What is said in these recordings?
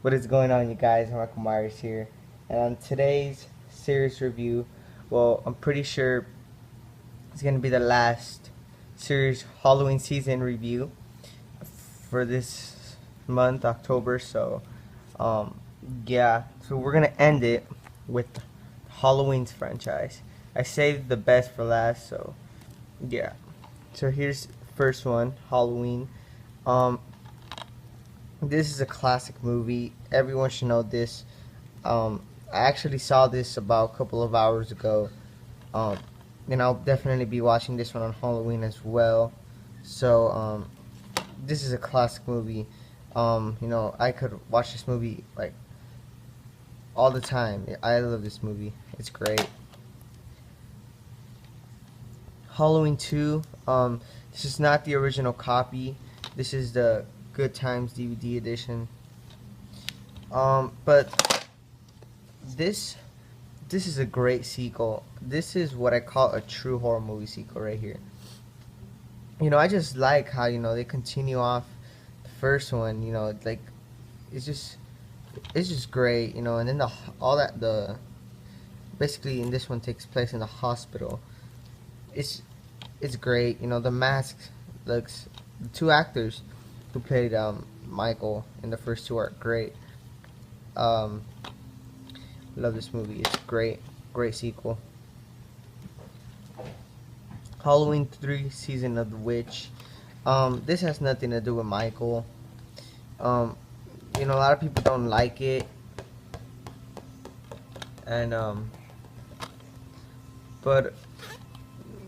What is going on, you guys? Michael Myers here, and on today's series review, well, I'm pretty sure it's gonna be the last series Halloween season review for this month, October. Um, yeah, so we're gonna end it with Halloween's franchise. I saved the best for last, so yeah. So here's the first one, Halloween. Um, this is a classic movie. Everyone should know this. I actually saw this about a couple of hours ago. Um, and I'll definitely be watching this one on Halloween as well. So, this is a classic movie. I could watch this movie like all the time. I love this movie. It's great. Halloween 2. This is not the original copy. This is the Good Times DVD edition. But this this is a great sequel. This is what I call a true horror movie sequel right here. I just like how they continue off the first one. Like it's just it's just great. And then the all that the basically in this one takes place in the hospital. It's it's great. The mask looks the two actors who played Michael in the first two are great. Um, Love this movie. It's great, great sequel. Halloween 3 Season of the Witch. This has nothing to do with Michael. Um, a lot of people don't like it, and but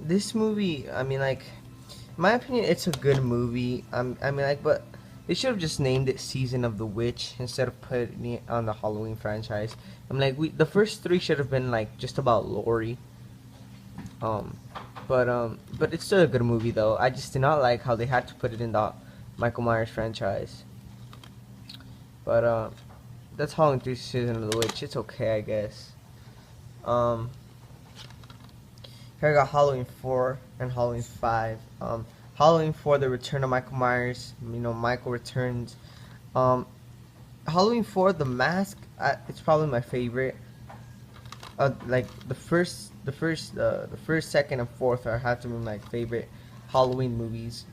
this movie, I mean, like, in my opinion, it's a good movie. But they should have just named it Season of the Witch instead of putting it on the Halloween franchise. The first three should have been like just about Laurie. Um, but it's still a good movie though. I just did not like how they had to put it in the Michael Myers franchise. But that's Halloween 3 Season of the Witch. It's okay, I guess. Um, Here I got Halloween 4 and Halloween 5. Halloween 4, The Return of Michael Myers. Michael returns. Um, Halloween 4, The Mask. It's probably my favorite. Like the first, second, and fourth are have to be my favorite Halloween movies,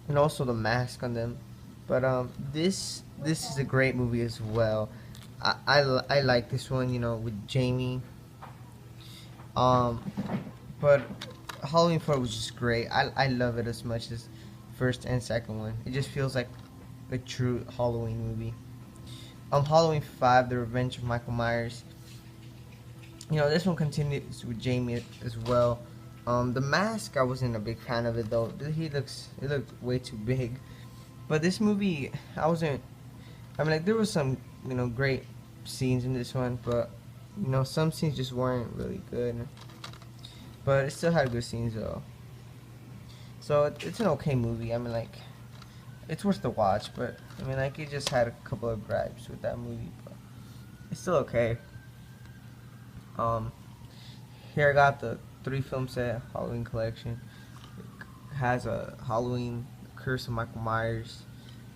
and also the mask on them. But this is a great movie as well. I like this one. With Jamie. Um, but Halloween 4 was just great. I love it as much as first and second one. It just feels like a true Halloween movie. Halloween 5, The Revenge of Michael Myers. This one continues with Jamie as well. The mask, I wasn't a big fan of it though. It looked way too big. But this movie, I wasn't. There was some great scenes in this one, but some scenes just weren't really good. But it still had good scenes though. So it's an okay movie. It's worth the watch. But it just had a couple of gripes with that movie, but it's still okay. Um, Here I got the 3 film set Halloween collection. It has a Halloween Curse of Michael Myers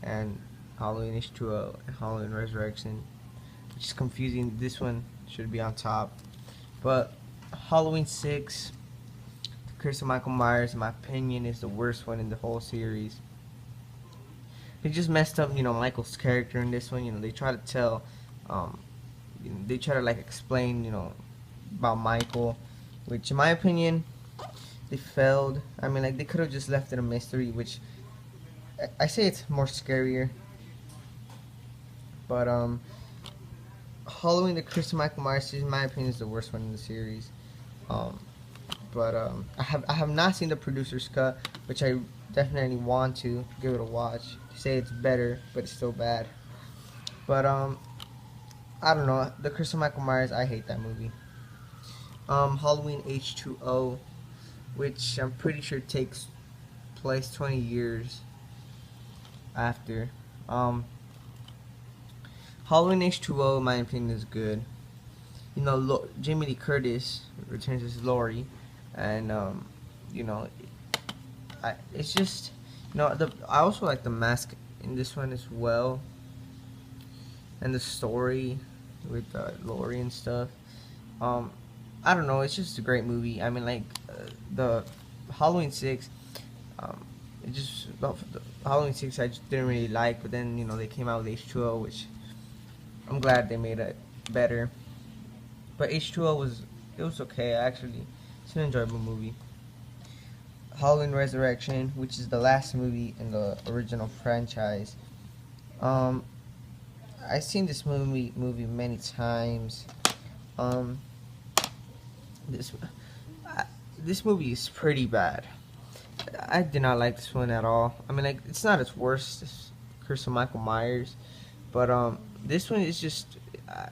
and Halloween H2O and Halloween Resurrection. Which is confusing. This one should be on top. But Halloween 6, The Curse of Michael Myers, in my opinion, is the worst one in the whole series. They just messed up, Michael's character in this one. They try to tell, they try to like explain, about Michael, which in my opinion they failed. They could have just left it a mystery, which I say it's more scarier. But Halloween the Curse of Michael Myers, in my opinion, is the worst one in the series. But I have not seen the producer's cut, which I definitely want to give it a watch. They say it's better, but it's still bad. But I don't know. The Curse of Michael Myers, I hate that movie. Halloween H2O, which I'm pretty sure takes place 20 years after. Halloween H2O, in my opinion, is good. Jamie Lee Curtis returns as Laurie, and it's just I also like the mask in this one as well. and the story with Lori and stuff. Um, I don't know. It's just a great movie. I mean, like the Halloween 6. Um, it just the Halloween 6 I just didn't really like, but then they came out with H2O, which I'm glad they made it better. But H2O was okay actually. It's an enjoyable movie. Halloween Resurrection, which is the last movie in the original franchise. Um, I've seen this movie many times. Um, this I, this movie is pretty bad. I did not like this one at all. I mean, like, it's not as worst as Curse of Michael Myers, but this one is just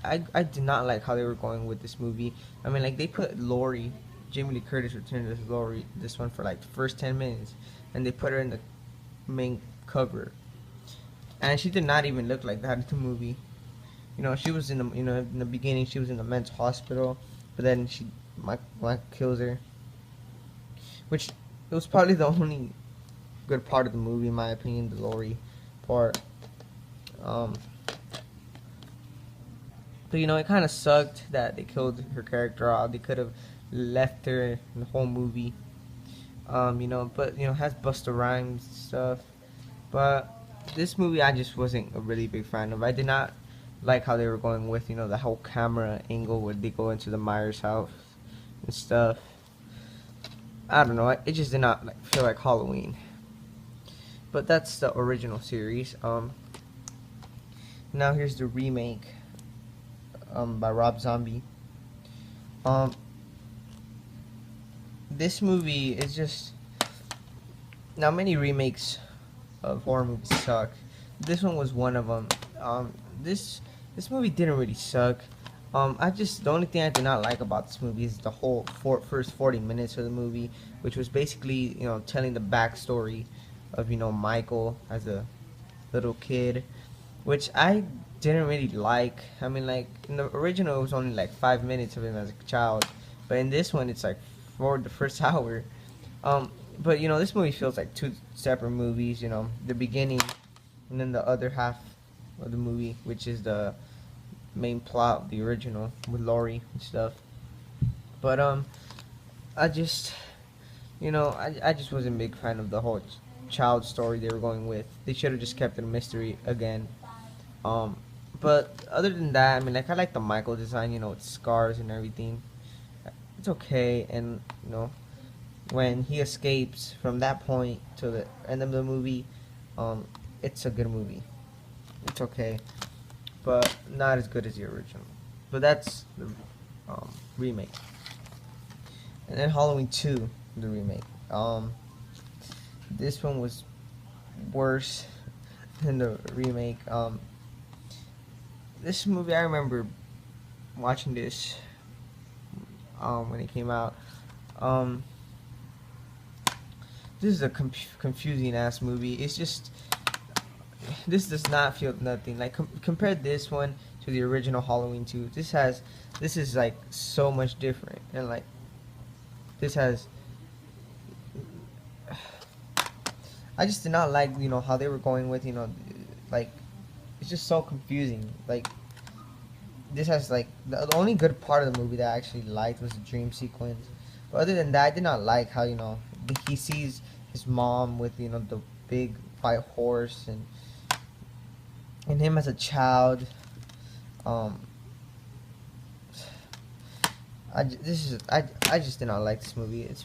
I did not like how they were going with this movie. I mean, like, they put Laurie, Jamie Lee Curtis returned as Laurie, this one for like the first 10 minutes, and they put her in the main cover, and she did not even look like that in the movie. She was in the in the beginning she was in the men's hospital, but then Mike kills her, which it was probably the only good part of the movie in my opinion, the Laurie part. Um, but it kind of sucked that they killed her character off. They could have left her in the whole movie. But it has Busta Rhymes and stuff. But this movie I just wasn't a really big fan of. I did not like how they were going with the whole camera angle where they go into the Myers house and stuff. I don't know. It just did not feel like Halloween. But that's the original series. Now here's the remake. By Rob Zombie. Um, this movie is just now many remakes of horror movies suck. This one was one of them. This movie didn't really suck. The only thing I did not like about this movie is the whole first 40 minutes of the movie, which was basically telling the backstory of Michael as a little kid, which I didn't really like. I mean, like, in the original it was only like 5 minutes of him as a child, but in this one it's like for the first hour. But this movie feels like two separate movies. The beginning, and then the other half of the movie, which is the main plot of the original with Laurie and stuff. But I just I just wasn't a big fan of the whole child story they were going with. They should have just kept it a mystery again. But other than that, I mean, like, I like the Michael design, with scars and everything. It's okay, and when he escapes from that point to the end of the movie, it's a good movie. It's okay, but not as good as the original. But that's the remake. And then Halloween 2, the remake. This one was worse than the remake. This movie, I remember watching this when it came out. This is a confusing ass movie. It's just, this does not feel nothing like compare this one to the original Halloween 2. This is like so much different, and like this has. I just did not like how they were going with like, it's just so confusing. Like, this has like the only good part of the movie that I actually liked was the dream sequence. But other than that, I did not like how he sees his mom with the big white horse, and him as a child. I just did not like this movie. It's